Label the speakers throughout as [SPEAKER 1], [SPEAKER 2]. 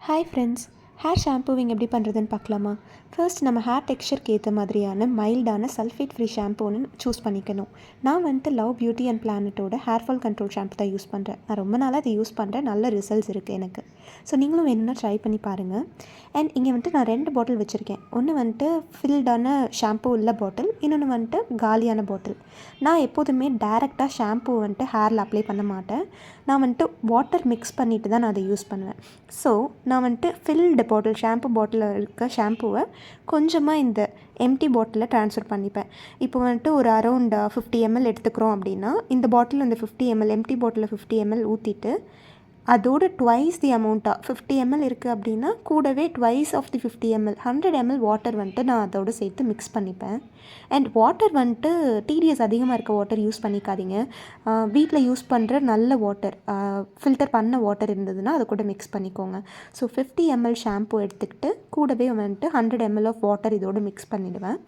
[SPEAKER 1] Hi friends, hair ஷாம்பூவிங் எப்படி பண்ணுறதுன்னு பார்க்கலாமா? ஃபர்ஸ்ட் நம்ம ஹேர் டெக்ஸ்சருக்கு ஏற்ற மாதிரியான மைல்டான சல்ஃபேட் ஃப்ரீ ஷாம்பு ஒன்று சூஸ் பண்ணிக்கணும். நான் லவ் பியூட்டி அண்ட் பிளானட்டோட ஹேர் ஃபால் கண்ட்ரோல் ஷாம்பு தான் யூஸ் பண்ணுறேன். நான் ரொம்ப நாளாக அதை யூஸ் பண்ணுறேன், நல்ல ரிசல்ட்ஸ் இருக்குது எனக்கு. ஸோ நீங்களும் வேணும்னா ட்ரை பண்ணி பாருங்கள். அண்ட் இங்கே நான் 2 பாட்டில் வச்சுருக்கேன். ஒன்று ஃபில்டான ஷாம்பு உள்ள பாட்டில், இன்னொன்று காலியான பாட்டில். நான் எப்போதுமே டேரெக்டாக ஷாம்பு ஹேரில் அப்ளை பண்ண மாட்டேன். நான் வாட்டர் மிக்ஸ் பண்ணிவிட்டு தான் நான் அதை யூஸ் பண்ணுவேன். ஸோ நான் ஃபில்டு பாட்டில், ஷாம்பு பாட்டிலில் இருக்க ஷாம்புவை கொஞ்சமாக இந்த எம்டி பாட்டிலில் ட்ரான்ஸ்ஃபர் பண்ணிப்பேன். இப்போ ஒரு அரௌண்ட் 50 ml எடுத்துக்கிறோம் அப்படின்னா, இந்த பாட்டில் 50 ml, எம்டி பாட்டிலில் 50 ml ஊற்றிட்டு அதோட ட்வைஸ் தி அமௌண்ட்டாக 50 ml இருக்குது அப்படின்னா கூடவே twice of the 50 ml 100 ml water நான் அதோடு சேர்த்து மிக்ஸ் பண்ணிப்பேன். அண்ட் வாட்டர் டிடிஎஸ் அதிகமாக இருக்க வாட்டர் யூஸ் பண்ணிக்காதீங்க. வீட்டில் யூஸ் பண்ணுற நல்ல வாட்டர், ஃபில்டர் பண்ண வாட்டர் இருந்ததுன்னா அதை கூட மிக்ஸ் பண்ணிக்கோங்க. ஸோ 50 ml ஷாம்பு எடுத்துக்கிட்டு கூடவே 100 ml ஆஃப் வாட்டர் இதோடு மிக்ஸ் பண்ணிவிடுவேன்.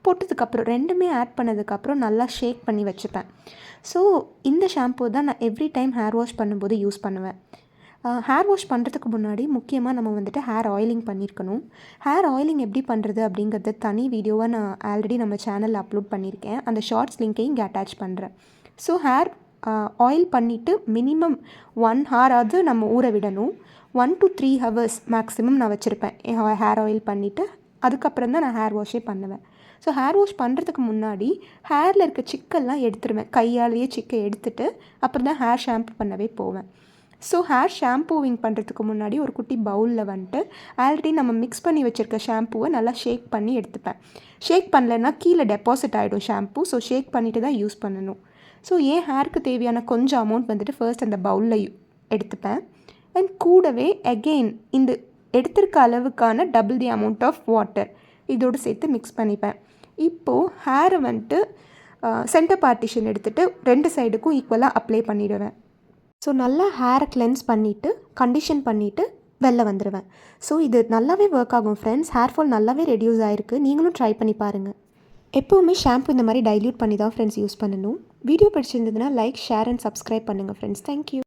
[SPEAKER 1] போட்டதுக்கப்புறம் ரெண்டுமே ஆட் பண்ணதுக்கப்புறம் நல்லா ஷேக் பண்ணி வச்சுப்பேன். ஸோ இந்த ஷாம்பு தான் நான் எவ்ரி டைம் ஹேர் வாஷ் பண்ணும்போது யூஸ் பண்ணுவேன். ஹேர் வாஷ் பண்ணுறதுக்கு முன்னாடி முக்கியமாக நம்ம ஹேர் ஆயிலிங் பண்ணியிருக்கணும். ஹேர் ஆயிலிங் எப்படி பண்ணுறது அப்படிங்கிறது தனி வீடியோவாக நான் ஆல்ரெடி நம்ம சேனலில் அப்லோட் பண்ணியிருக்கேன். அந்த ஷார்ட்ஸ் லிங்க்கையும் இங்கே அட்டாச் பண்ணுறேன். ஸோ ஹேர் ஆயில் பண்ணிவிட்டு மினிமம் 1 ஹாராவது நம்ம ஊற விடணும். 1 to 3 hours மேக்ஸிமம் நான் வச்சுருப்பேன் ஹேர் ஆயில் பண்ணிவிட்டு. அதுக்கப்புறம் தான் நான் ஹேர் வாஷே பண்ணுவேன். ஸோ ஹேர் வாஷ் பண்ணுறதுக்கு முன்னாடி ஹேரில் இருக்க சிக்கெல்லாம் எடுத்துருவேன். கையாலேயே சிக்கை எடுத்துகிட்டு அப்புறம் தான் ஹேர் ஷாம்பு பண்ணவே போவேன். ஸோ ஹேர் ஷாம்பூவிங் பண்ணுறதுக்கு முன்னாடி ஒரு குட்டி பவுலில் ஆல்ரெடி நம்ம மிக்ஸ் பண்ணி வச்சுருக்க ஷாம்புவை நல்லா ஷேக் பண்ணி எடுத்துப்பேன். ஷேக் பண்ணலைன்னா கீழே டெபாசிட் ஆகிடும் ஷாம்பு. ஸோ ஷேக் பண்ணிவிட்டு தான் யூஸ் பண்ணணும். ஸோ என் ஹேருக்கு தேவையான கொஞ்சம் அமௌண்ட் ஃபர்ஸ்ட் அந்த பவுலில் எடுத்துப்பேன். அண்ட் கூடவே அகெயின் இந்த எடுத்திருக்க அளவுக்கான double the amount of water இதோடு சேர்த்து மிக்ஸ் பண்ணிப்பேன். இப்போது ஹேரை சென்டர் பார்ட்டிஷன் எடுத்துகிட்டு 2 சைடுக்கும் ஈக்குவலாக அப்ளை பண்ணிவிடுவேன். ஸோ நல்லா ஹேரை கிளென்ஸ் பண்ணிவிட்டு கண்டிஷன் பண்ணிவிட்டு வெளில வந்துடுவேன். ஸோ இது நல்லாவே ஒர்க் ஆகும் ஃப்ரெண்ட்ஸ். ஹேர் ஃபால் நல்லாவே ரெடியூஸ் ஆகிருக்கு. நீங்களும் ட்ரை பண்ணி பாருங்கள். எப்போவுமே ஷாம்பு இந்த மாதிரி டைல்யூட் பண்ணி தான் ஃப்ரெண்ட்ஸ் யூஸ் பண்ணணும். வீடியோ பிடிச்சிருந்ததுன்னா லைக், ஷேர் அண்ட் சப்ஸ்கிரைப் பண்ணுங்கள் ஃப்ரெண்ட்ஸ். தேங்க்யூ.